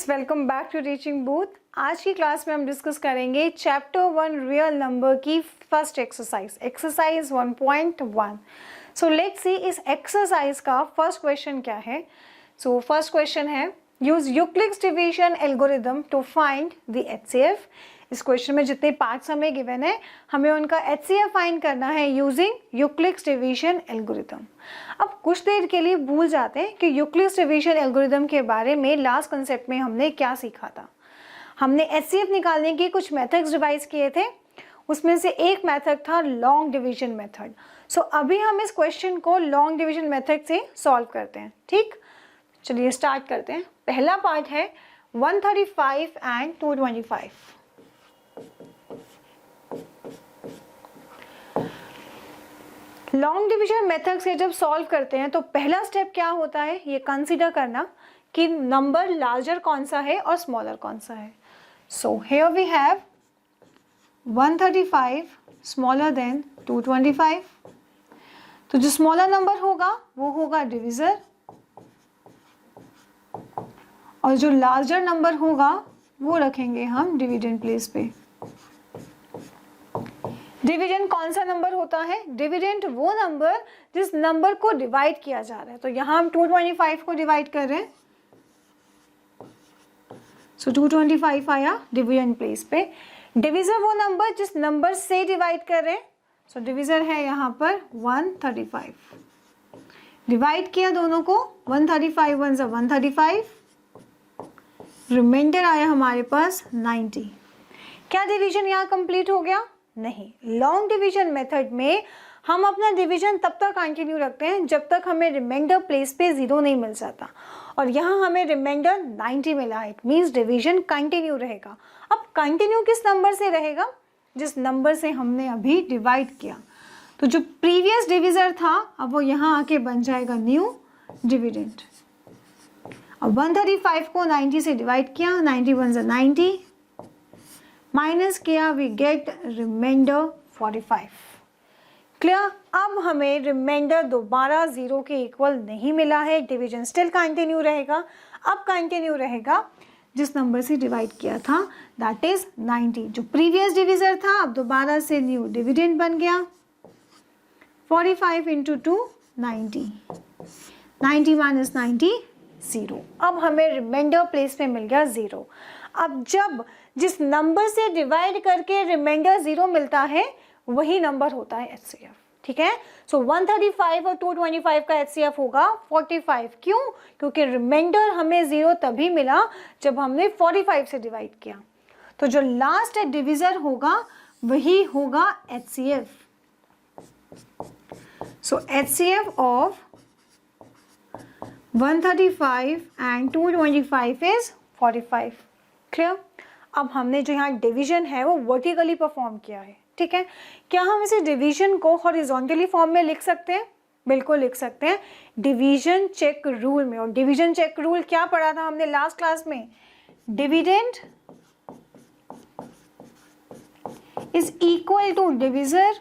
Students, welcome back to teaching booth. आज की class में हम डिस्कस करेंगे चैप्टर 1 रियल नंबर की first exercise 1.1। So let's see इस एक्सरसाइज का फर्स्ट क्वेश्चन क्या है। सो फर्स्ट क्वेश्चन है use Euclid's division algorithm to find the HCF. इस क्वेश्चन में जितने पार्ट्स हमें गिवन है हमें उनका एचसीएफ फाइंड करना है यूजिंग यूक्लिड्स डिवीजन एल्गोरिथम। अब कुछ देर के लिए भूल जाते हैं कि यूक्लिड्स डिवीजन एल्गोरिथम के बारे में लास्ट कंसेप्ट में हमने क्या सीखा था। हमने एचसीएफ निकालने के कुछ मेथड्स डिवाइस किए थे, उसमें से एक मेथड था लॉन्ग डिवीजन मेथड। सो अभी हम इस क्वेश्चन को लॉन्ग डिवीजन मेथड से सॉल्व करते हैं। ठीक, चलिए स्टार्ट करते हैं। पहला पार्ट है 135 एंड 225। लॉन्ग डिवीजन मेथड से जब सॉल्व करते हैं तो पहला स्टेप क्या होता है, ये कंसीडर करना कि नंबर लार्जर कौन सा है और स्मॉलर कौन सा है। So here we have 135 smaller than 225। तो जो स्मॉलर नंबर होगा वो होगा डिविजर और जो लार्जर नंबर होगा वो रखेंगे हम डिविडेंड प्लेस पे। डिविडेंड कौन सा नंबर होता है? डिविडेंड वो नंबर जिस नंबर को डिवाइड किया जा रहा है। तो यहाँ हम 225 को डिवाइड कर रहे हैं, सो 225 आया डिविडेंड प्लेस पे। डिविजर वो नंबर जिस नंबर से डिवाइड कर रहे हैं, सो डिविजर है यहाँ पर 135। डिवाइड किया दोनों को, 135 1 सा 135, रिमाइंडर आया हमारे पास 90। क्या डिवीजन यहाँ कंप्लीट हो गया? नहीं। लॉन्ग डिवीजन मेथड में हम अपना डिवीजन तब तक कंटिन्यू रखते हैं जब तक हमें रिमाइंडर प्लेस पे 0 नहीं मिल जाता, और यहाँ हमें रिमाइंडर 90 मिला है। इट मीन्स डिवीजन कंटिन्यू रहेगा। अब कंटिन्यू किस नंबर से रहेगा? जिस नंबर से हमने अभी डिवाइड किया। तो जो प्रीवियस डिविजर था अब वो यहाँ आके बन जाएगा न्यू डिविडेंड। अब 135 को 90 से डिवाइड किया, 90 1 सा 90, माइनस किया, वी गेट रिमाइंडर 45। क्लियर? अब हमें रिमाइंडर दोबारा 0 के इक्वल नहीं मिला है, डिवीजन स्टिल कंटिन्यू रहेगा। अब कंटिन्यू रहेगा जिस नंबर से डिवाइड किया था, दैट इज 90। जो प्रीवियस डिविजर था अब दोबारा से न्यू डिविडेंड बन गया। 45 इंटू 2 90, 90 माइनस 90 0। अब हमें रिमाइंडर प्लेस पे मिल गया 0। अब जब जिस नंबर से डिवाइड करके रिमाइंडर 0 मिलता है वही नंबर होता है एचसीएफ। ठीक है, सो 135 और 225 का एचसीएफ होगा 45। क्यों? क्योंकि रिमाइंडर हमें 0 तभी मिला जब हमने 45 से डिवाइड किया। तो जो लास्ट डिविजर होगा वही होगा HCF. So HCF of 135 and 225 is 45। Clear? अब हमने जो यहाँ डिवीजन है वो वर्टिकली परफॉर्म किया है। ठीक है, क्या हम इसे डिवीजन को हॉरिजॉन्टली फॉर्म में लिख सकते हैं? बिल्कुल लिख सकते हैं, डिवीजन चेक रूल में। और डिवीजन चेक रूल क्या पढ़ा था हमने लास्ट क्लास में? Dividend is equal to divisor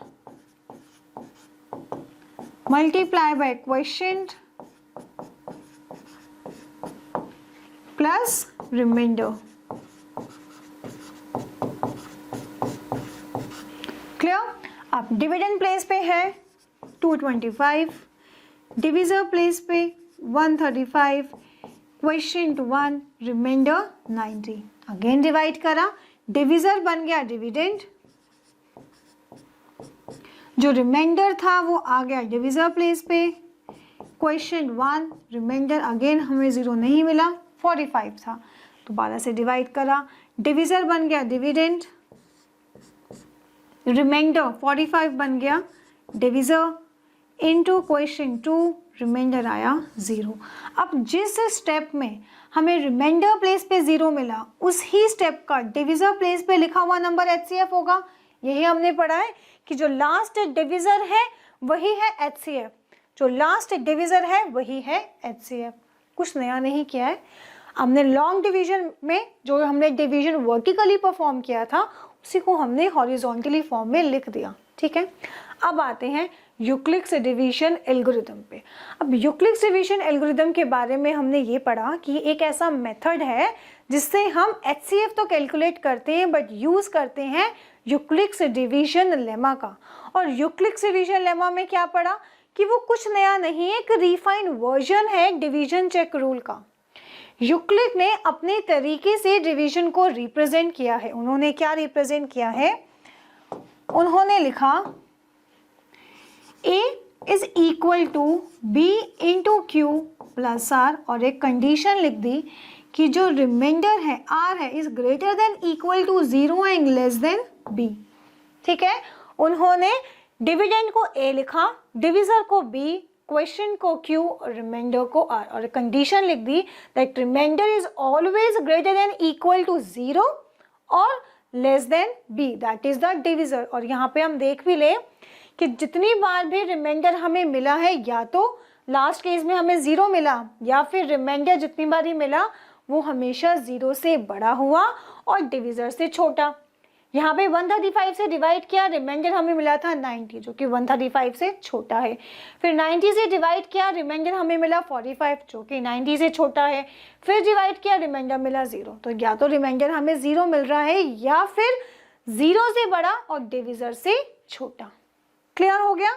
multiply by quotient plus remainder. Clear? अब डिविडेंड प्लेस पे है 225, डिविजर प्लेस पे 135, क्वोशिएंट 1, रिमाइंडर 90। अगेन डिवाइड करा, डिविजर बन गया डिविडेंड, जो रिमाइंडर था वो आ गया डिविजर प्लेस पे, क्वोशिएंट 1, रिमाइंडर अगेन हमें 0 नहीं मिला, 45 था, दोबारा से डिवाइड करा, डिविजर बन गया डिविडेंड, रिमाइंडर 45 बन गया डिविजर इनटू क्वोशिएंट 2, रिमाइंडर आया 0। अब जिस स्टेप में हमें रिमाइंडर प्लेस पे 0 मिला उस ही स्टेप का डिविजर प्लेस पे लिखा हुआ नंबर एचसीएफ होगा। यही हमने पढ़ा है कि जो लास्ट डिविजर है वही है एचसीएफ, जो लास्ट डिविजर है वही है एचसीएफ। कुछ नया नहीं किया है। हमने लॉन्ग डिवीजन में जो हमने डिवीजन वर्टिकली परफॉर्म किया था उसी को हमने हॉरिजॉन्टली फॉर्म में लिख दिया। ठीक है, अब आते हैं यूक्लिड्स डिवीजन एल्गोरिदम पे। अब यूक्लिड्स डिवीजन एल्गोरिदम के बारे में हमने ये पढ़ा कि एक ऐसा मेथड है जिससे हम HCF तो कैलकुलेट करते हैं बट यूज़ करते हैं यूक्लिड्स डिवीजन लेमा का। और यूक्लिड्स डिवीजन लेमा में क्या पढ़ा कि वो कुछ नया नहीं है, एक रिफाइंड वर्जन है डिवीजन चेक रूल का। यूक्लिड ने अपने तरीके से डिवीजन को रिप्रेजेंट किया है। उन्होंने क्या रिप्रेजेंट किया है? उन्होंने लिखा A is equal to B into q plus R और एक कंडीशन लिख दी कि जो रिमाइंडर है R है is greater than equal to 0 and less than B। ठीक है, उन्होंने डिविडेंड को A लिखा, डिविजर को B, क्वेश्चन को Q और रिमाइंडर को R और कंडीशन लिख दी that remainder is always greater than equal to 0 और less than B, that is the divisor. और यहाँ पे हम देख भी ले कि जितनी बार भी रिमाइंडर हमें मिला है या तो लास्ट केस में हमें 0 मिला या फिर रिमाइंडर जितनी बार ही मिला वो हमेशा 0 से बड़ा हुआ और डिविजर से छोटा। यहाँ पे 135 से डिवाइड किया, रिमाइंडर हमें मिला था 90 जो कि 135 से छोटा है। फिर 90 से डिवाइड किया, रिमाइंडर हमें मिला 45 जो कि 90 से छोटा है। फिर डिवाइड किया, रिमाइंडर मिला 0। तो या तो रिमाइंडर हमें 0 मिल रहा है या फिर 0 से बड़ा और डिविजर से छोटा। क्लियर हो गया?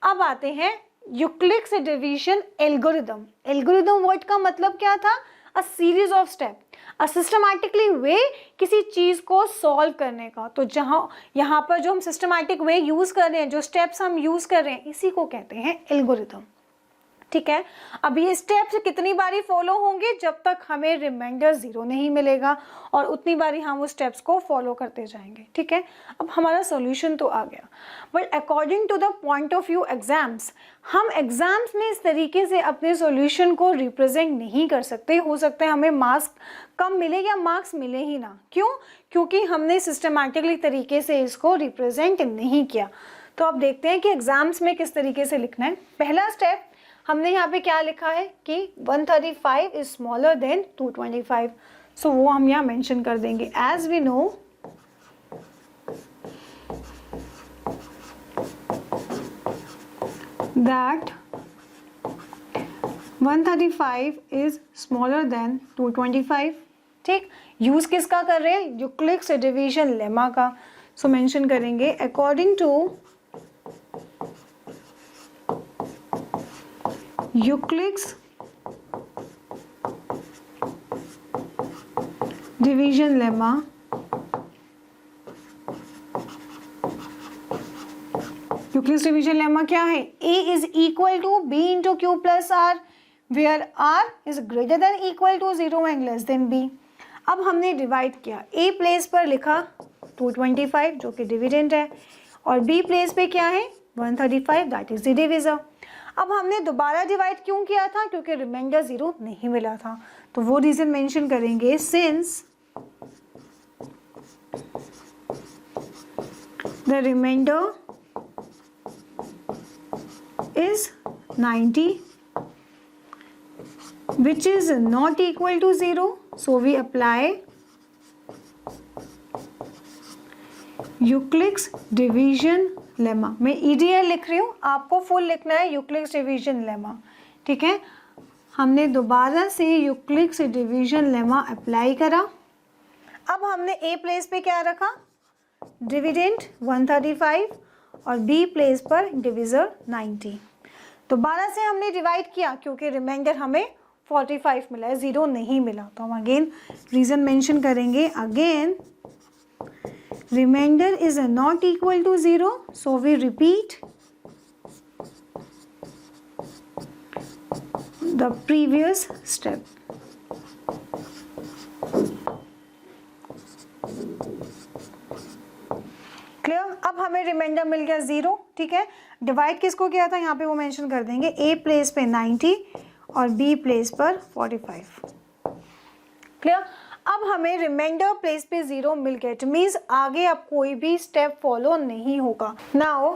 अब आते हैं Euclid's division algorithm. Algorithm word का मतलब क्या था? A series of step, a systematically way किसी चीज को सॉल्व करने का। तो जहाँ यहाँ पर जो हम सिस्टमैटिक वे यूज कर रहे हैं, जो स्टेप्स हम यूज कर रहे हैं, इसी को कहते हैं एल्गोरिदम। ठीक है, अब ये स्टेप्स कितनी बारी फॉलो होंगे? जब तक हमें रिमाइंडर 0 नहीं मिलेगा और उतनी बारी हम उस स्टेप्स को फॉलो करते जाएंगे। ठीक है, अब हमारा सॉल्यूशन तो आ गया, but according to the point of view exams, हम एग्जाम्स में इस तरीके से अपने सॉल्यूशन को रिप्रेजेंट नहीं कर सकते। हो सकता है हमें मार्क्स कम मिले या मार्क्स मिले ही ना। क्यों? क्योंकि हमने सिस्टमैटिकली तरीके से इसको रिप्रेजेंट नहीं किया। तो अब देखते हैं कि एग्जाम्स में किस तरीके से लिखना है। पहला स्टेप हमने यहाँ पे क्या लिखा है कि 135 इज स्मॉलर देन 225। सो वो हम यहाँ मेंशन कर देंगे। As we know that 135 is smaller than 225। ठीक, यूज किसका कर रहे हैं? यूक्लिड्स डिवीजन लेमा का। सो मेंशन करेंगे according to Euclid's division lemma, Euclid's division lemma क्या है? A is equal to B into Q plus R, where R is greater than equal to 0 and less than B। अब हमने divide किया, A place पर लिखा 225 जो कि dividend है और B प्लेस पे क्या है? 135, दैट इज द डिविजर। अब हमने दोबारा डिवाइड क्यों किया था? क्योंकि रिमाइंडर 0 नहीं मिला था। तो वो रीजन मेंशन करेंगे, since the remainder is 90 which is not equal to 0, so we apply Euclid's division lemma. मैं EDL लिख रही हूँ, आपको फुल लिखना है यूक्लिड्स डिवीजन लेमा। ठीक है, हमने दोबारा से यूक्लिड्स डिवीजन लेमा अप्लाई करा। अब हमने A प्लेस पे क्या रखा? डिविडेंड 135 और B प्लेस पर डिविजर 90। दोबारा से हमने डिवाइड किया क्योंकि रिमाइंडर हमें 45 मिला है, 0 नहीं मिला। तो हम अगेन रीजन मेंशन करेंगे, again remainder is not equal to 0, so we repeat the previous step। Clear? अब हमें रिमाइंडर मिल गया 0। ठीक है, डिवाइड किसको किया था यहाँ पे वो मेंशन कर देंगे, A प्लेस पे 90 और B प्लेस पर 45। क्लियर? अब हमें रिमाइंडर प्लेस पे 0 मिल गया। इट मीन्स आगे अब कोई भी स्टेप फॉलो नहीं होगा। Now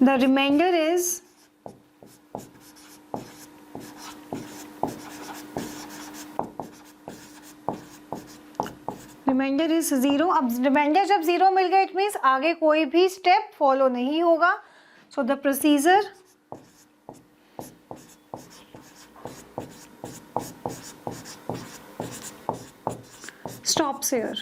the remainder is remainder is 0। अब रिमाइंडर जब 0 मिल गया, इट मीन्स आगे कोई भी स्टेप फॉलो नहीं होगा। So the procedure stops here.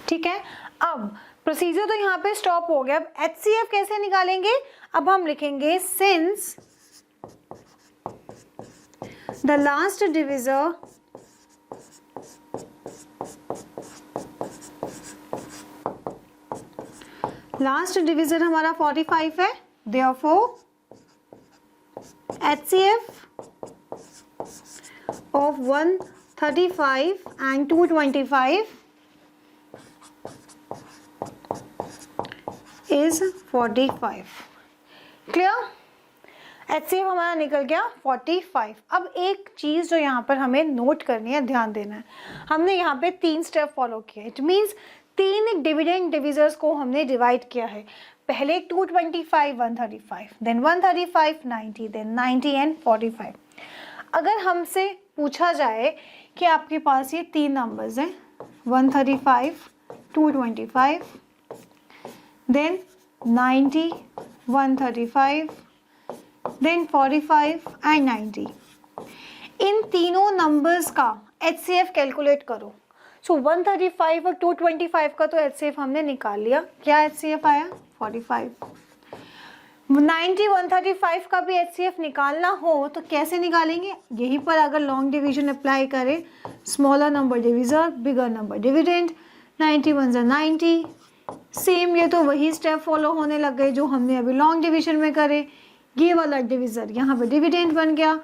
ठीक है, अब प्रोसीजर तो यहाँ पे स्टॉप हो गया। अब HCF कैसे निकालेंगे? अब हम लिखेंगे सिंस द लास्ट डिविजर हमारा 45 है, therefore HCF of 135 and 225 is 45। Clear? HCF हमारा निकल गया 45। अब एक चीज़ जो यहाँ पर हमें नोट करनी है, ध्यान देना है, हमने यहाँ पे 3 स्टेप फॉलो किया। इट मीन्स 3 डिविडेंड डिविजर्स को हमने डिवाइड किया है। पहले 225 135, देन 135 90, देन 90 एंड 45। अगर हमसे पूछा जाए कि आपके पास ये 3 नंबर्स हैं 135 225 देन 90 135 देन 45 एंड 90, इन तीनों नंबर्स का HCF कैलकुलेट करो। सो 135 और 225 का तो HCF हमने निकाल लिया, क्या HCF आया 45। 90 135 का भी HCF निकालना हो तो कैसे निकालेंगे? यहीं पर अगर लॉन्ग डिवीजन अप्लाई करें, smaller number divisor bigger number dividend, 90 1 90, same ये तो वही स्टेप फॉलो होने लग गए जो हमने अभी लॉन्ग डिवीजन में करे। ये वाला डिविजर यहाँ पे डिविडेंड बन गया,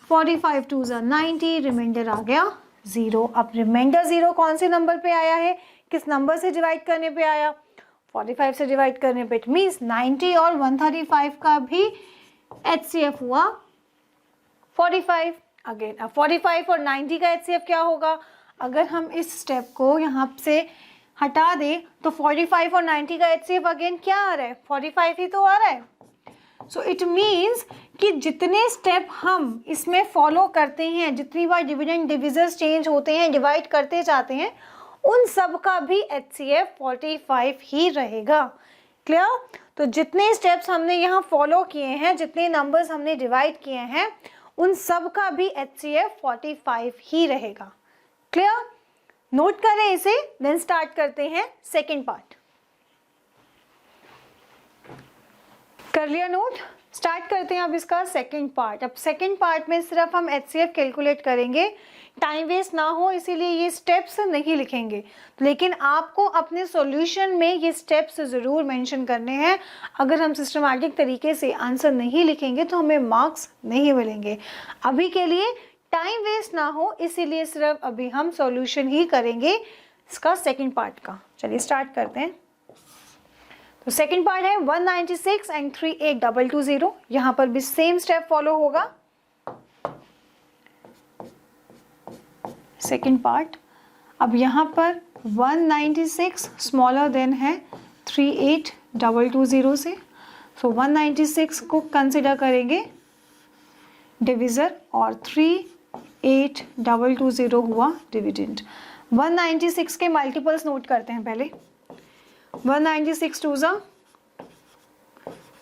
45 2 90, रिमाइंडर आ गया 0। अब रिमाइंडर 0 कौन से नंबर पे आया है, किस नंबर से डिवाइड करने पे आया? 45 से डिवाइड करने पे। इट मीन्स 90 और 135 का भी HCF हुआ 45। अगेन अब 45 और 90 का HCF क्या होगा? अगर हम इस स्टेप को यहाँ से हटा दें तो 45 और 90 का HCF अगेन क्या आ रहा है? 45 ही तो आ रहा है। सो इट मीन्स कि जितने स्टेप हम इसमें फॉलो करते हैं, जितनी बार डिविडेंड डिविजर्स चेंज होते हैं, डिवाइड करते जाते हैं, उन सब का भी HCF 45 ही रहेगा। क्लियर? तो जितने स्टेप्स हमने यहाँ फॉलो किए हैं, जितने नंबर्स हमने डिवाइड किए हैं, उन सब का भी HCF 45 ही रहेगा। क्लियर? नोट करें इसे, देन स्टार्ट करते हैं सेकेंड पार्ट। कर लिया नोट? स्टार्ट करते हैं अब इसका सेकंड पार्ट। अब सेकंड पार्ट में सिर्फ हम HCF कैलकुलेट करेंगे, टाइम वेस्ट ना हो इसीलिए ये स्टेप्स नहीं लिखेंगे, लेकिन आपको अपने सॉल्यूशन में ये स्टेप्स ज़रूर मेंशन करने हैं। अगर हम सिस्टमैटिक तरीके से आंसर नहीं लिखेंगे तो हमें मार्क्स नहीं मिलेंगे। अभी के लिए टाइम वेस्ट ना हो इसीलिए सिर्फ अभी हम सॉल्यूशन ही करेंगे इसका सेकेंड पार्ट का। चलिए स्टार्ट करते हैं। तो सेकंड पार्ट है 196 एंड 38220। यहाँ पर भी सेम स्टेप फॉलो होगा। सेकंड पार्ट, अब यहाँ पर 196 स्मॉलर देन है 38220 से, सो 196 को कंसिडर करेंगे डिविजर और 38220 हुआ डिविडेंड। 196 के मल्टीपल्स नोट करते हैं पहले। 196 2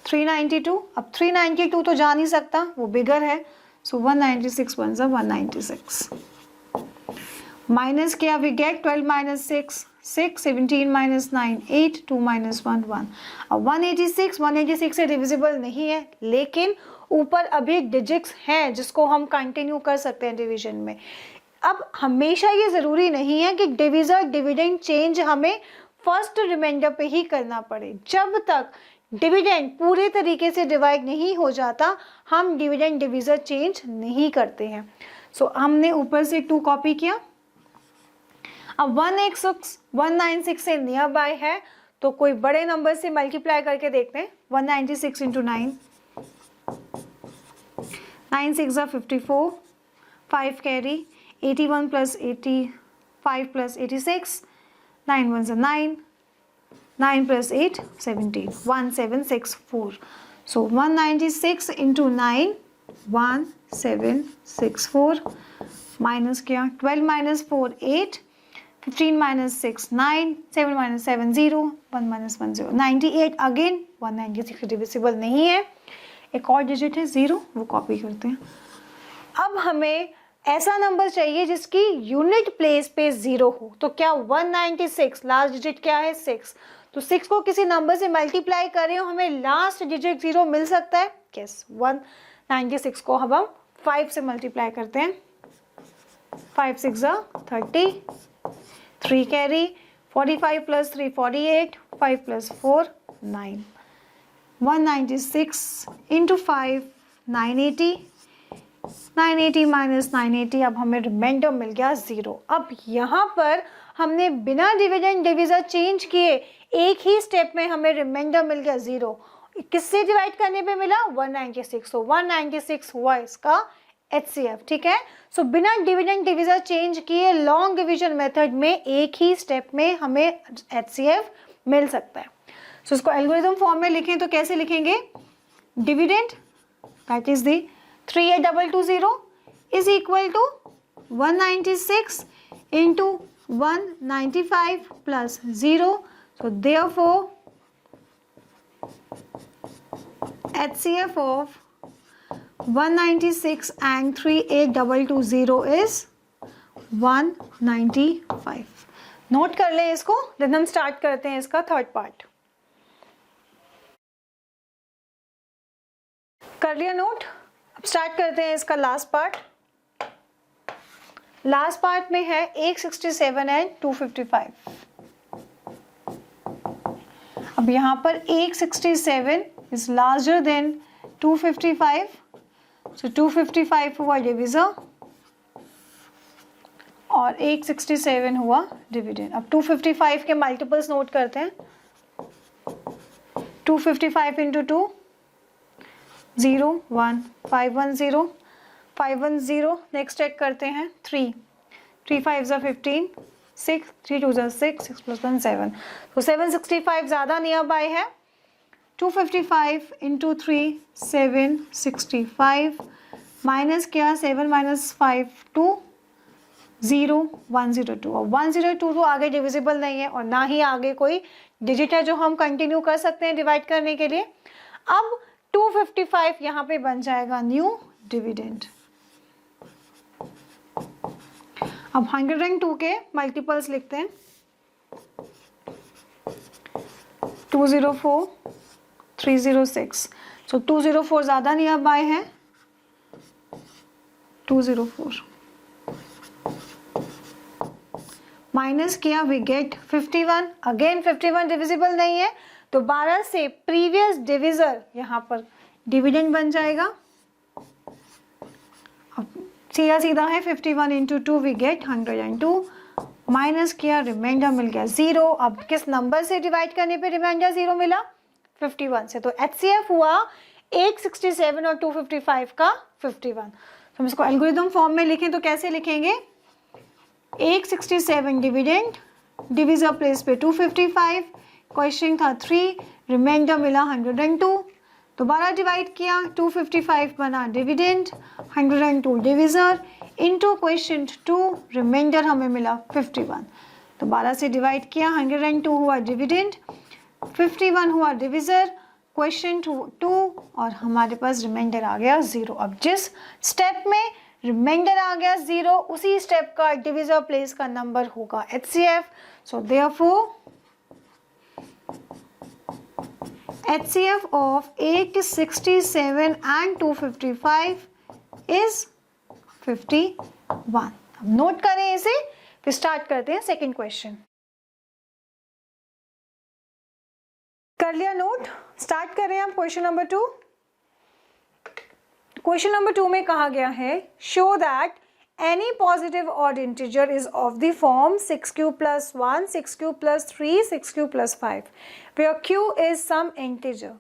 392, अब 392 तो जा नहीं सकता, वो बिगर है, सो 196 1 196 माइनस किया, we get 12 minus 6 6, 17 minus 9 8, 2 minus 1 1। अब 186 से डिविजिबल नहीं है, लेकिन ऊपर अभी डिजिट्स हैं जिसको हम कंटिन्यू कर सकते हैं डिवीजन में। अब हमेशा ये ज़रूरी नहीं है कि डिविजर डिविडेंड चेंज हमें फर्स्ट रिमाइंडर पे ही करना पड़े। जब तक डिविडेंड पूरे तरीके से डिवाइड नहीं हो जाता, हम डिविडेंड डिविजर चेंज नहीं करते हैं। सो हमने ऊपर से 2 कॉपी किया। अब 196 से नियर बाय है तो कोई बड़े नंबर से मल्टीप्लाई करके देखते हैं। 196 into 9, 9 6 54, 5 carry, 81 plus 85 plus 86, 9 1 9, 9 plus 8 17, 1764. So 196 into 9 1764 minus किया, 12 minus 4 8, 15 minus 6 9, 7 minus 7 0, 1 minus 1 0, 98 again 196 divisible नहीं है। एक और डिजिट है 0, वो कॉपी करते हैं। अब हमें ऐसा नंबर चाहिए जिसकी यूनिट प्लेस पे 0 हो। तो क्या 196 लास्ट डिजिट क्या है 6, तो 6 को किसी नंबर से मल्टीप्लाई कर रहे हो, हमें लास्ट डिजिट 0 मिल सकता है। यस, 196 को हम 5 से मल्टीप्लाई करते हैं। 5 6 30, 3 carry, 45 plus 3 48, 5 plus 4 9, 196 into 5 980, 980 minus 980, अब हमें रिमाइंडर मिल गया 0। अब यहाँ पर हमने बिना डिविडेंड डिविजर चेंज किए एक ही स्टेप में हमें रिमाइंडर मिल गया 0। किससे डिवाइड करने पे मिला 196, तो 196 हुआ इसका HCF। ठीक है, सो बिना डिविडेंड डिविजर चेंज किए लॉन्ग डिवीजन मेथड में एक ही स्टेप में हमें HCF मिल सकता है। सो इसको एल्गोरिथम फॉर्म में लिखें तो कैसे लिखेंगे, dividend that is the 38220 is equal to 196 into 195 plus 0. So therefore HCF of 196 and 38220 is 195. Note कर लें इसको, देन हम स्टार्ट करते हैं इसका थर्ड पार्ट। कर लिया नोट, अब स्टार्ट करते हैं इसका लास्ट पार्ट। लास्ट पार्ट में है 867 एंड 255। अब यहाँ पर 867 इज लार्जर देन 255, सो 255 हुआ डिविजर और 867 हुआ डिविडेंड। अब 255 के मल्टीपल्स नोट करते हैं। 255 इंटू 2 0 1 510 510। नेक्स्ट चेक करते हैं 3 3 5 ज़ा 15 6 3 2 ज़ा 6 6 प्लस 1 7, तो 765 ज़्यादा नियर बाय है। 255 इंटू 3 765 माइनस क्या 7 माइनस 5 2 0 102, और 102 तो आगे डिविजिबल नहीं है और ना ही आगे कोई डिजिट है जो हम कंटिन्यू कर सकते हैं डिवाइड करने के लिए। अब 255 यहाँ पे बन जाएगा न्यू डिविडेंड। अब 102 के मल्टीपल्स लिखते हैं। 204 306, सो 204 ज़्यादा नियर बाय है। 204 माइनस किया वी गेट 51, अगेन 51 डिविजिबल नहीं है तो 12 से प्रीवियस डिविजर यहाँ पर डिविडेंड बन जाएगा। अब सीधा सीधा है 51 इंटू 2 वी गेट 102, माइनस किया रिमाइंडर मिल गया 0। अब किस नंबर से डिवाइड करने पे रिमाइंडर 0 मिला 51 से, तो HCF हुआ 867 और 255 का 51। तो हम इसको एल्गोरिथम फॉर्म में लिखें तो कैसे लिखेंगे, 867 डिविडेंड, डिविजर प्लेस पे 255, क्वेश्चन था 3, रिमाइंडर मिला 102, दोबारा डिवाइड किया 255 बना dividend, 102 divisor into question 2, remainder हमें मिला 51, दोबारा से डिवाइड किया 102 हुआ डिविडेंड, 51 हुआ डिविजर, क्वेश्चन 2 और हमारे पास रिमाइंडर आ गया 0। अब जिस स्टेप में रिमाइंडर आ गया 0 उसी स्टेप का डिविजर प्लेस का नंबर होगा HCF। So therefore HCF of 867 and 255 is 51। अब नोट करें इसे, फिर स्टार्ट करते हैं सेकंड क्वेश्चन। कर लिया नोट, स्टार्ट करें हम क्वेश्चन नंबर 2। क्वेश्चन नंबर 2 में कहा गया है show that any positive odd integer is of the form 6q plus 1 6q plus 3 6q plus 5 where q is some integer।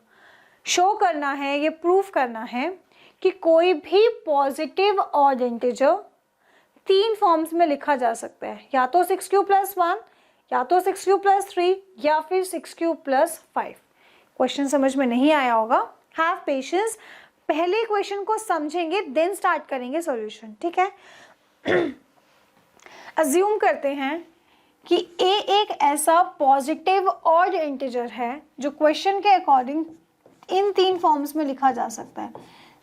Show करना है, ये प्रूफ करना है कि कोई भी पॉजिटिव ऑड इंटीजर 3 फॉर्म्स में लिखा जा सकता है, या तो 6q plus 1, या तो 6q plus 3, या फिर 6q plus 5। क्वेश्चन समझ में नहीं आया होगा, हैव पेशेंस, पहले क्वेश्चन को समझेंगे देन स्टार्ट करेंगे सॉल्यूशन। ठीक है, अज्यूम करते हैं कि a एक ऐसा पॉजिटिव ऑड इंटीजर है जो क्वेश्चन के अकॉर्डिंग इन 3 फॉर्म्स में लिखा जा सकता है,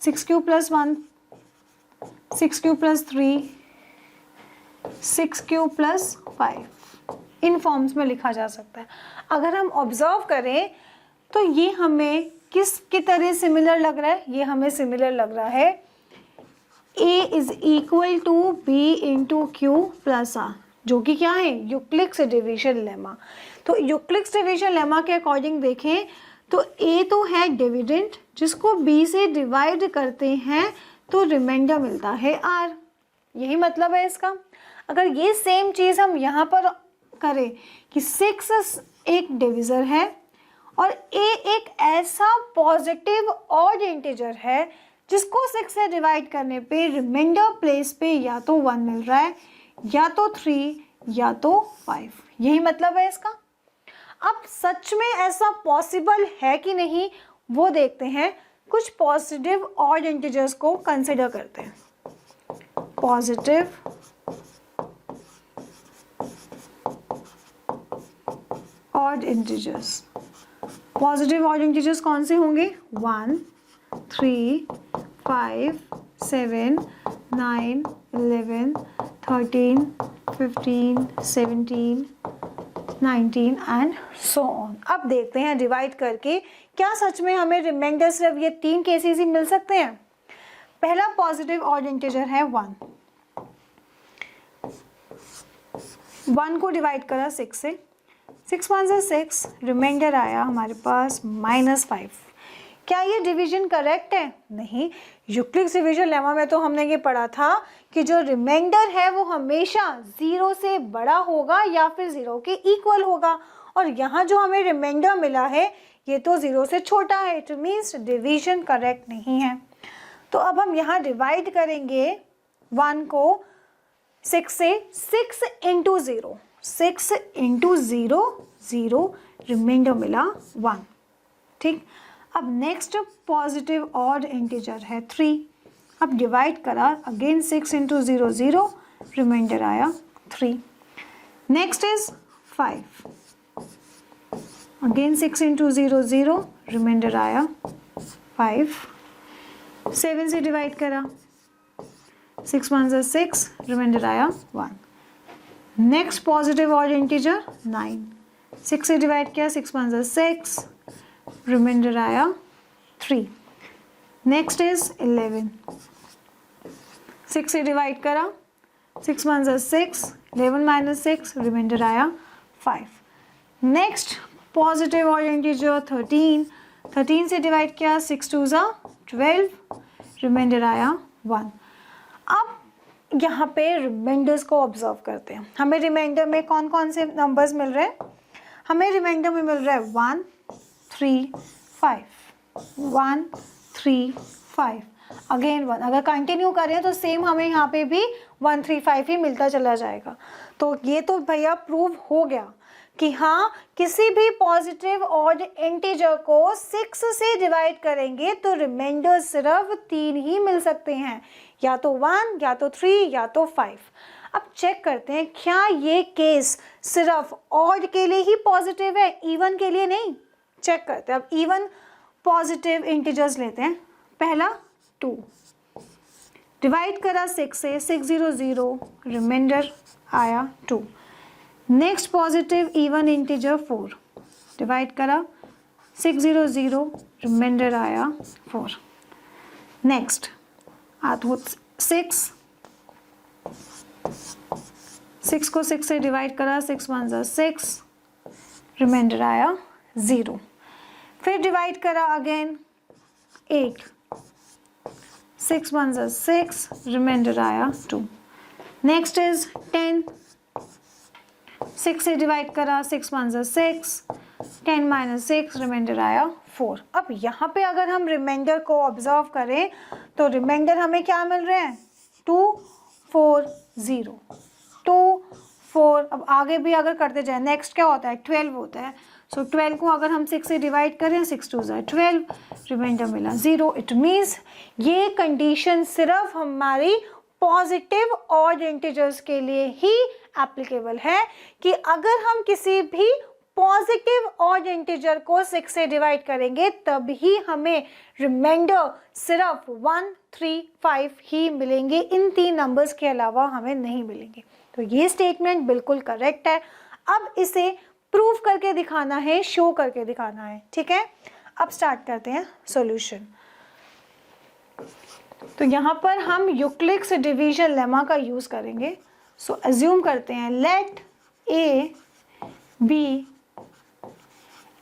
6q + 1, 6q + 3, 6q + 5, इन फॉर्म्स में लिखा जा सकता है। अगर हम ऑब्जर्व करें तो ये हमें किसकी तरह सिमिलर लग रहा है? ये हमें सिमिलर लग रहा है a = b × q + r, जो कि क्या है? Euclid's division lemma. तो यूक्लिड्स डिवीजन लेमा के अकॉर्डिंग देखें तो a तो है डिविडेंड, जिसको b से डिवाइड करते हैं तो रिमाइंडर मिलता है r। यही मतलब है इसका। अगर ये सेम चीज़ हम यहाँ पर करें कि 6 एक डिविज़र है और a एक ऐसा पॉजिटिव ऑड इंटीजर है जिसको 6 से डिवाइड करने पे रिमाइंडर प्लेस पे या तो 1 मिल रहा है, या तो 3, या तो 5। यही मतलब है इसका। अब सच में ऐसा पॉसिबल है कि नहीं वो देखते हैं। कुछ पॉजिटिव ऑड इंटीजर्स को कंसिडर करते हैं। Positive odd integers, positive odd integers कौन से होंगे? 1, 3, 5, 7, 9, 11, 13, 15, 17, 19 एंड सो ऑन। अब देखते हैं डिवाइड करके क्या सच में हमें रिमाइंडर सिर्फ ये 3 केसेस ही मिल सकते हैं। पहला पॉजिटिव ऑड इंटीजर है 1, 1 को डिवाइड करा 6 से, 6 1 = 6, रिमाइंडर आया हमारे पास -5। क्या ये डिवीजन करेक्ट है? नहीं। यूक्लिड्स डिवीजन लेमा में तो हमने ये पढ़ा था कि जो रिमाइंडर है वो हमेशा 0 से बड़ा होगा या फिर 0 के इक्वल होगा, और यहाँ जो हमें रिमाइंडर मिला है ये तो 0 से छोटा है। इट मीन्स डिवीजन करेक्ट नहीं है। तो अब हम यहाँ डिवाइड करेंगे 1 को 6 से, 6 × 0, 6 × 0, 0, रिमाइंडर मिला 1। ठीक। अब नेक्स्ट पॉजिटिव ऑड इंटीजर है 3। अब डिवाइड करा अगेन 6 × 0, 0, रिमाइंडर आया 3। नेक्स्ट इज 5, अगेन 6 × 0, 0, रिमाइंडर आया 5। 7 से डिवाइड करा, 6 1 = 6, रिमाइंडर आया 1। नेक्स्ट पॉजिटिव ऑड इंटीजर 9, 6 से डिवाइड किया, 6 1 = 6, रिमाइंडर आया 3। नेक्स्ट इज 11, 6 से डिवाइड करा, 6 1 = 6, 11 - 6, रिमाइंडर आया 5। नेक्स्ट पॉजिटिव ऑड इंटीजर 13, 13 से डिवाइड किया, 6 2 = 12, रिमाइंडर आया 1। अब यहाँ पे रिमाइंडर्स को ऑब्जर्व करते हैं। हमें रिमाइंडर में कौन कौन से नंबर्स मिल रहे हैं? हमें रिमाइंडर में मिल रहा है 1 3 5, 1 3 5, अगेन 1। अगर कंटिन्यू करें तो सेम हमें यहाँ पे भी 1 3 5 ही मिलता चला जाएगा। तो ये तो भैया प्रूव हो गया कि हाँ, किसी भी पॉजिटिव ऑड इंटीजर को 6 से डिवाइड करेंगे तो रिमाइंडर सिर्फ 3 ही मिल सकते हैं, या तो 1, या तो 3, या तो 5। अब चेक करते हैं क्या ये केस सिर्फ ऑड के लिए ही पॉजिटिव है, इवन के लिए नहीं। चेक करते हैं। अब इवन पॉजिटिव इंटीजर्स लेते हैं। पहला 2, डिवाइड करा 6 से, 6 0 0, रिमाइंडर आया 2। Next positive even integer 4, divide करा 6 0 0, रिमाइंडर आया 4। नेक्स्ट आठ 6, 6 को 6 से डिवाइड करा, 6 1 = 6, रिमाइंडर आया 0। फिर डिवाइड करा अगेन 8, 6 1 = 6, रिमाइंडर आया 2। नेक्स्ट इज 10, 6 से डिवाइड करा, 6 1 = 6, 10 - 6, रिमाइंडर आया 4। अब यहाँ पे अगर हम रिमाइंडर को ऑब्जर्व करें तो रिमाइंडर हमें क्या मिल रहे हैं? 2 4 0, 2 4। अब आगे भी अगर करते जाए, नेक्स्ट क्या होता है? 12 होता है। सो 12 को अगर हम 6 से डिवाइड करें, 6 2 = 12, रिमाइंडर मिला 0। इट मीन्स ये कंडीशन सिर्फ हमारी पॉजिटिव ऑड इंटीजर्स के लिए ही एप्लीकेबल है कि अगर हम किसी भी पॉजिटिव ऑड इंटीजर को 6 से डिवाइड करेंगे तब ही हमें रिमाइंडर सिर्फ 1, 3, 5 ही मिलेंगे, इन 3 नंबर्स के अलावा हमें नहीं मिलेंगे। तो ये स्टेटमेंट बिल्कुल करेक्ट है। अब इसे प्रूव करके दिखाना है, शो करके दिखाना है, ठीक है। अब स्टार्ट करते हैं सॉल्यूशन। तो यहाँ पर हम यूक्लिड्स डिवीजन लेमा का यूज करेंगे। सो अज्यूम करते हैं let A be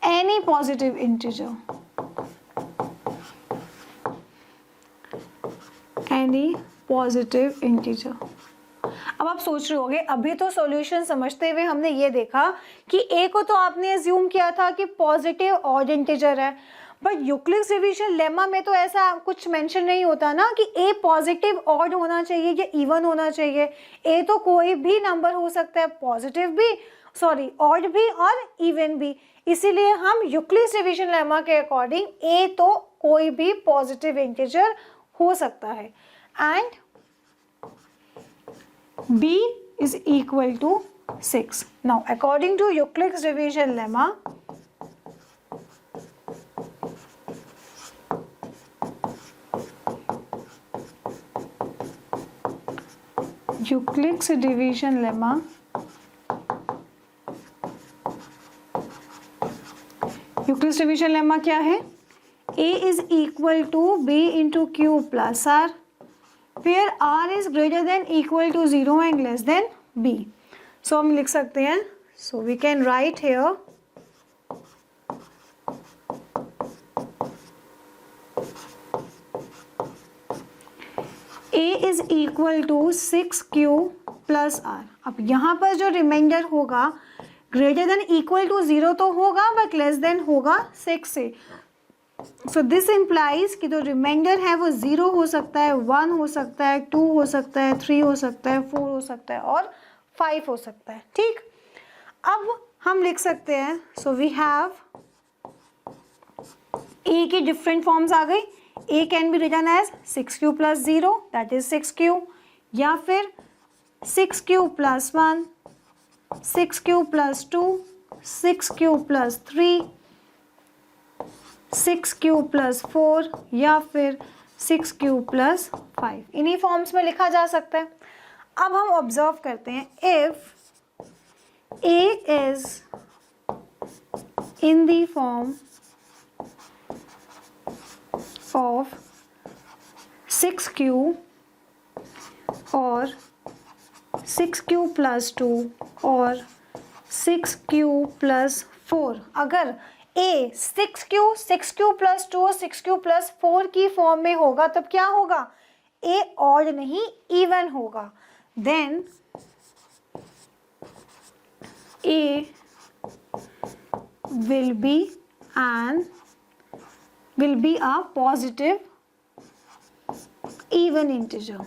any positive integer, any positive integer. अब आप सोच रहे होंगे अभी तो सॉल्यूशन समझते हुए हमने ये देखा कि ए को तो आपने अज्यूम किया था कि पॉजिटिव ऑड इंटीजर है, बट यूक्लिड्स डिवीजन लेमा में तो ऐसा कुछ मेंशन नहीं होता ना कि ए पॉजिटिव ऑड होना चाहिए या इवन होना चाहिए। ए तो कोई भी नंबर हो सकता है, पॉजिटिव भी, सॉरी ऑड भी और इवन भी। इसीलिए हम यूक्लिड्स डिवीजन लेमा के अकॉर्डिंग ए तो कोई भी पॉजिटिव इंटीजर हो सकता है and b is equal to 6. Now according to Euclid's division lemma, Euclid's division lemma Euclid's division lemma क्या है? A is equal to B into Q plus R, where R is greater than equal to 0 and less than B. So हम लिख सकते हैं, so we can write here A is equal to 6Q plus R. अब यहाँ पर जो reminder होगा greater than equal to 0 तो होगा बट लेस देन होगा 6 से। सो दिस इम्प्लाइज कि जो रिमाइंडर है वो 0 हो सकता है, 1 हो सकता है, 2 हो सकता है, 3 हो सकता है, 4 हो सकता है और 5 हो सकता है, ठीक। अब हम लिख सकते हैं, सो वी हैव ए की डिफरेंट फॉर्म्स आ गई। A can be written as 6Q plus 0 that is 6Q, या फिर 6Q plus 1, 6Q plus 2, 6Q plus 3, 6Q plus 4 या फिर 6Q plus 5, इन्हीं फॉर्म्स में लिखा जा सकता है। अब हम ऑब्जर्व करते हैं, if A is in the form of 6Q और 6Q plus 2 और 6Q plus 4, अगर A 6Q plus 2 और 6Q plus 4 की फॉर्म में होगा तब क्या होगा? A ऑड नहीं इवन होगा। Then A will be a positive even integer.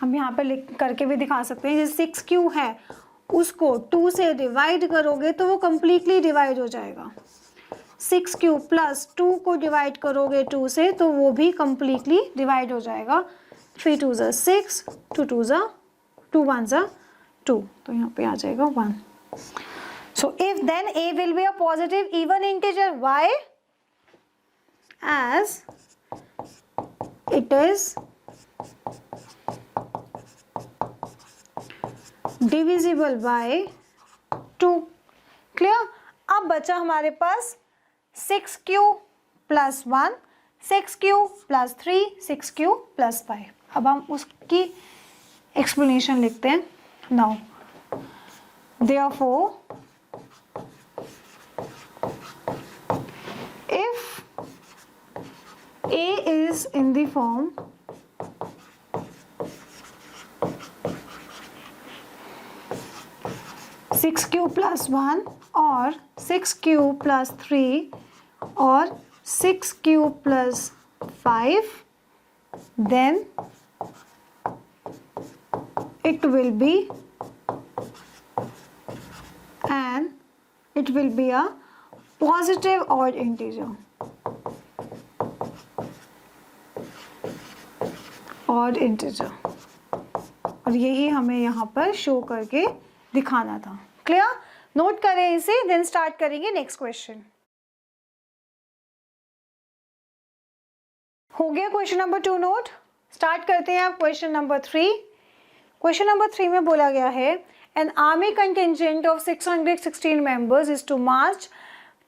हम यहाँ पे लिख करके भी दिखा सकते हैं, जैसे 6Q है उसको 2 से डिवाइड करोगे तो वो कंप्लीटली डिवाइड हो जाएगा। 6Q प्लस 2 को डिवाइड करोगे 2 से तो वो भी कंप्लीटली डिवाइड हो जाएगा। 3 2 ज़ा 6, 2 2 ज़ा 2 1 ज़ा 2, तो यहाँ पे आ जाएगा 1। So if then A will be a positive even integer, why? As it is divisible by 2। Clear? अब बचा हमारे पास 6Q plus 1, 6Q plus 3, 6Q plus 5। अब हम उसकी एक्सप्लेनेशन लिखते हैं। Now therefore if A is in the form six Q plus 1 और 6Q plus 3 और 6Q plus 5, then it will be a positive odd integer. Odd integer, और यही हमें यहाँ पर शो करके दिखाना था। क्लियर? नोट करें इसे, देन स्टार्ट करेंगे नेक्स्ट क्वेश्चन। हो गया क्वेश्चन नंबर 2 नोट। स्टार्ट करते हैं आप क्वेश्चन नंबर 3। क्वेश्चन नंबर 3 में बोला गया है an army contingent of 616 members is to march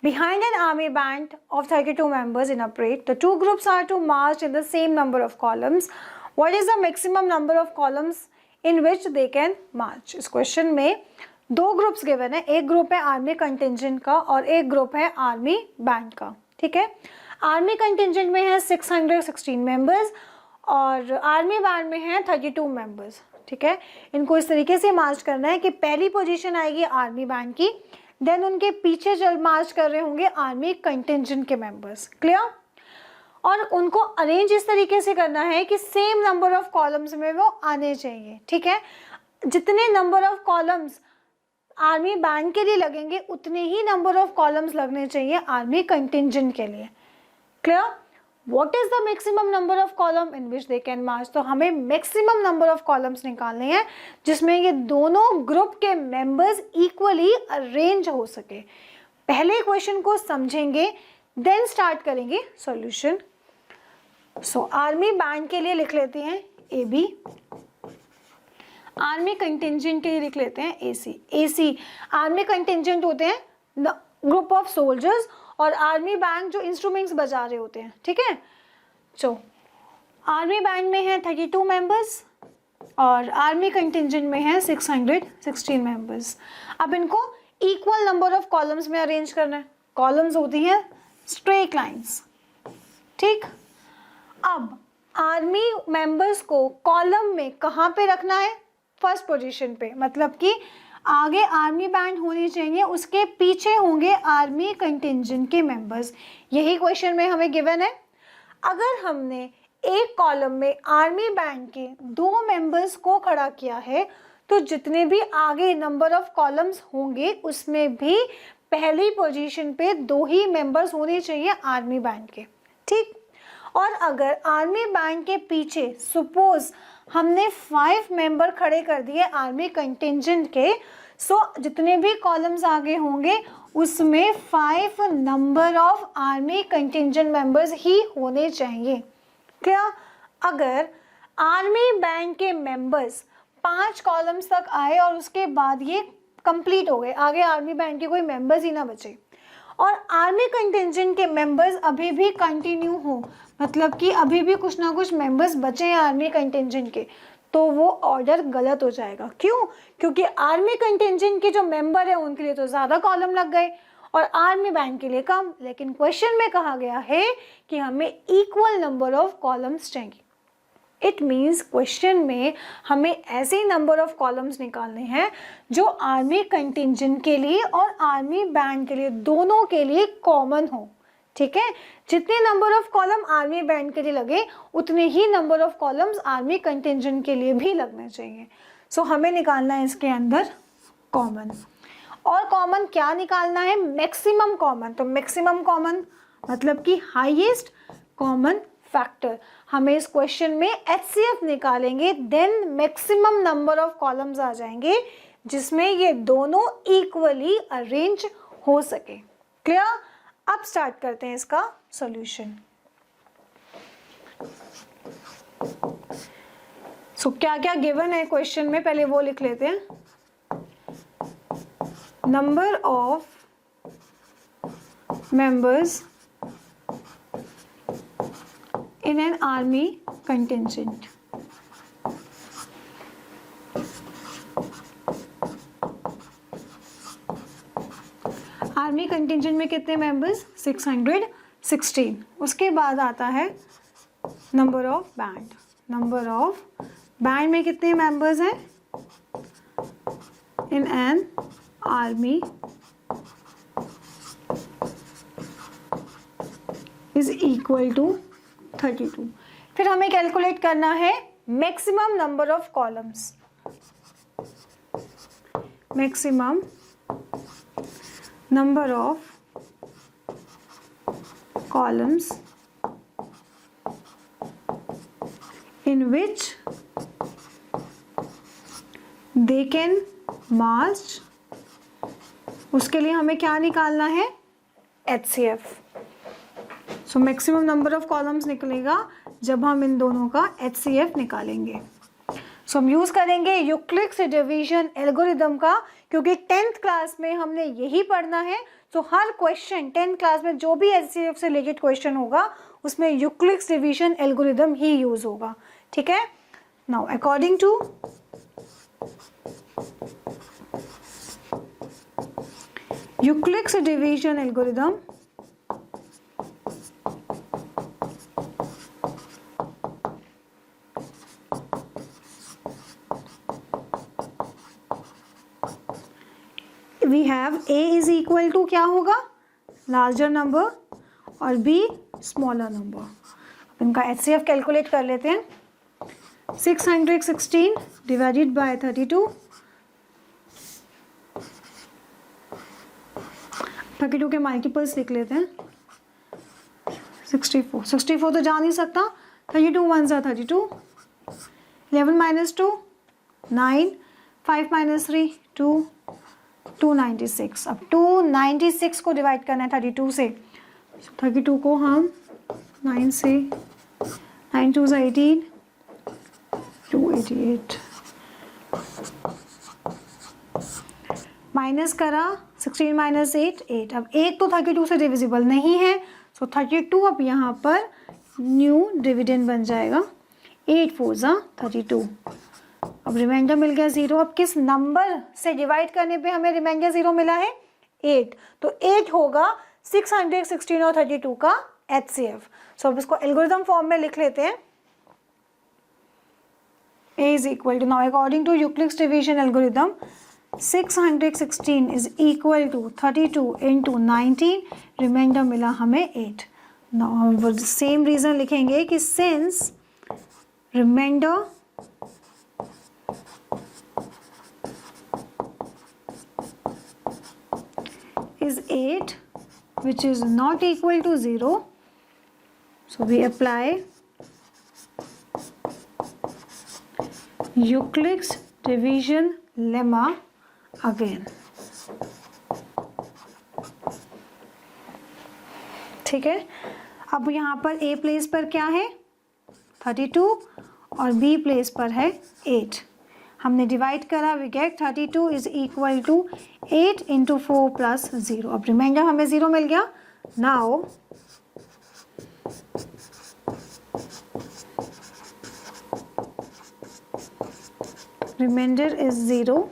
behind an army band of 32 members in a parade. The two groups are to march in the same number of columns. What is the maximum number of columns in which they can march? इस question में दो groups given है, एक group है army contingent का और एक group है आर्मी बैंड का। ठीक है, आर्मी कंटिजेंट में है 616 मेंबर्स और आर्मी बैंड में है 32 मेंबर्स। ठीक है, इनको इस तरीके से मार्च करना है कि पहली पोजीशन आएगी आर्मी बैंड की, देन उनके पीछे चल मार्च कर रहे होंगे आर्मी कंटिजेंट के मेंबर्स। क्लियर? और उनको अरेंज इस तरीके से करना है कि सेम नंबर ऑफ कॉलम्स में वो आने चाहिए। ठीक है, जितने number of columns army band के लिए लगेंगे उतने ही नंबर ऑफ कॉलम्स लगने चाहिए आर्मी कंटिजेंट के लिए। Clear? What is the maximum number of column in which they can march? तो हमें मैक्सिमम नंबर ऑफ कॉलम्स निकालने हैं जिसमें ये दोनों ग्रुप के मेंबर्स इक्वली अरेंज हो सके। पहले क्वेश्चन को समझेंगे, देन स्टार्ट करेंगे सॉल्यूशन। सो आर्मी बैंड के लिए लिख लेते हैं ए बी, आर्मी कंटिजेंट के लिए लिख लेते हैं ए सी। ए सी आर्मी कंटिजेंट होते हैं ग्रुप ऑफ सोल्जर्स और आर्मी बैंड जो इंस्ट्रूमेंट्स बजा रहे होते हैं। ठीक है, तो आर्मी बैंड में है 32 मेंबर्स और आर्मी कंटिजेंट में है 616 मेंबर्स। अब इनको इक्वल नंबर ऑफ कॉलम्स में अरेंज करना है। कॉलम्स होती हैं स्ट्रेट लाइंस। ठीक, अब आर्मी मेंबर्स को कॉलम में कहाँ पे रखना है? फर्स्ट पोजीशन पे, मतलब कि आगे आर्मी बैंड होनी चाहिए, उसके पीछे होंगे आर्मी कंटिजेंट के मेंबर्स। यही क्वेश्चन में हमें गिवन है। अगर हमने एक कॉलम में आर्मी बैंड के दो मेंबर्स को खड़ा किया है तो जितने भी आगे नंबर ऑफ कॉलम्स होंगे उसमें भी पहली पोजीशन पे दो ही मेंबर्स होने चाहिए आर्मी बैंड के। ठीक, और अगर आर्मी बैंड के पीछे सपोज हमने 5 मेंबर खड़े कर दिए आर्मी कंटिजेंट के, सो जितने भी कॉलम्स आगे होंगे उसमें 5 number of army contingent members ही होने चाहिए। क्या? अगर आर्मी बैंड के मेंबर्स 5 कॉलम्स तक आए और उसके बाद ये कंप्लीट हो गए, आगे आर्मी बैंड के कोई मेंबर्स ही ना बचे, और आर्मी कंटिजेंट के मेंबर्स अभी भी कंटिन्यू हो, मतलब कि अभी भी कुछ ना कुछ मेंबर्स बचे हैं आर्मी कंटिजेंट के, तो वो ऑर्डर गलत हो जाएगा। क्यों? क्योंकि आर्मी कंटिजेंट के जो मेंबर है उनके लिए तो ज़्यादा कॉलम लग गए और आर्मी बैंड के लिए कम। लेकिन क्वेश्चन में कहा गया है कि हमें इक्वल नंबर ऑफ कॉलम्स चाहिए। इट मीन्स क्वेश्चन में हमें ऐसे नंबर ऑफ कॉलम्स निकालने हैं जो आर्मी कंटिजेंट के लिए और आर्मी बैंड के लिए दोनों के लिए कॉमन हो। ठीक है, जितने number of column army band के लिए लगे उतने ही number of columns army contingent के लिए भी लगने चाहिए। सो हमें निकालना है इसके अंदर कॉमन, और कॉमन क्या निकालना है? Maximum common. तो मैक्सिमम कॉमन मतलब कि हाईएस्ट कॉमन फैक्टर। हमें इस क्वेश्चन में HCF निकालेंगे, then maximum number of columns आ जाएंगे जिसमें ये दोनों इक्वली अरेंज हो सके। क्लियर? अब स्टार्ट करते हैं इसका सॉल्यूशन। सो क्या क्या गिवन है क्वेश्चन में, पहले वो लिख लेते हैं। Number of members in an army contingent. Army contingent में कितने मेंबर्स? 616। उसके बाद आता है number of band. Number of band में कितने मेंबर्स हैं? In an army is equal to 32। फिर हमें कैलकुलेट करना है maximum number of columns. Maximum number of columns in which they can march, उसके लिए हमें क्या निकालना है, HCF। So maximum number of columns निकलेगा जब हम इन दोनों का HCF निकालेंगे। सो हम यूज़ करेंगे यूक्लिड्स डिवीजन एल्गोरिदम का, क्योंकि 10th क्लास में हमने यही पढ़ना है। तो हर क्वेश्चन 10th क्लास में जो भी HCF से रिलेटेड क्वेश्चन होगा उसमें यूक्लिड्स डिवीजन एल्गोरिदम ही यूज़ होगा, ठीक है। Now according to Euclid's division algorithm, we have A is equal to क्या होगा, लार्जर नंबर और B स्मॉलर नंबर। अब इनका HCF कैलकुलेट कर लेते हैं। 616 डिवाइडेड बाय 32, 32 के मल्टीपल्स लिख लेते हैं। 64 तो जा नहीं सकता, 32 1 सा 32, 11 माइनस 2 9, 5 माइनस 3 2, 296। अब 296 को डिवाइड करना है 32 से। 32 को हम 9 से, 9 2 से 18, 288 माइनस करा, 16 माइनस 8 8। अब 8 तो 32 से डिविजिबल नहीं है, सो 32 अब यहाँ पर न्यू डिविडेंड बन जाएगा। 8 4 ज़ा 32। अब रिमाइंडर मिल गया 0। अब किस नंबर से डिवाइड करने पे हमें रिमाइंडर 0 मिला है, 8। तो 8 होगा 616 और 32 का HCF। सो अब इसको एल्गोरिथम फॉर्म में लिख लेते हैं। A is equal to, now according to Euclid's division algorithm, 616 is equal to 32 into 19, reminder मिला हमें 8। now हम सेम रीजन लिखेंगे कि since reminder is 8 which is not equal to 0, so we apply Euclid's division lemma again, ठीक है। अब यहाँ पर A प्लेस पर क्या है, 32 और B प्लेस पर है 8। हमने डिवाइड करा, we get 32 is equal to 8 into 4 plus 0। अब रिमाइंडर हमें 0 मिल गया। Now remainder is 0,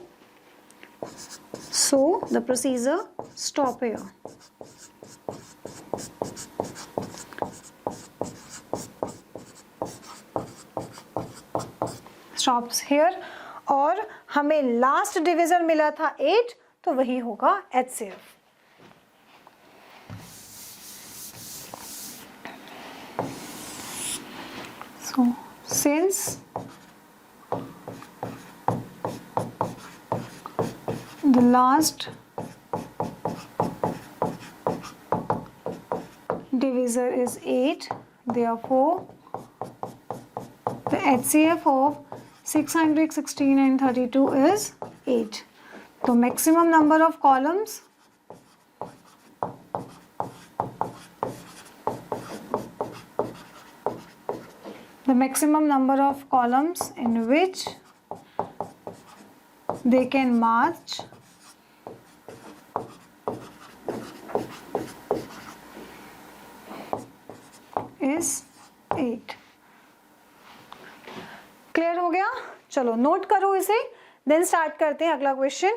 so the procedure stop here. Stops here. और हमें लास्ट डिविजन मिला था 8, तो वही होगा HCF। So since the last divisor is 8, therefore the HCF of 616 and 32 is 8. So maximum number of columns in which they can march is 8. Clear हो गया? चलो नोट करो इसे, देन स्टार्ट करते हैं अगला क्वेश्चन।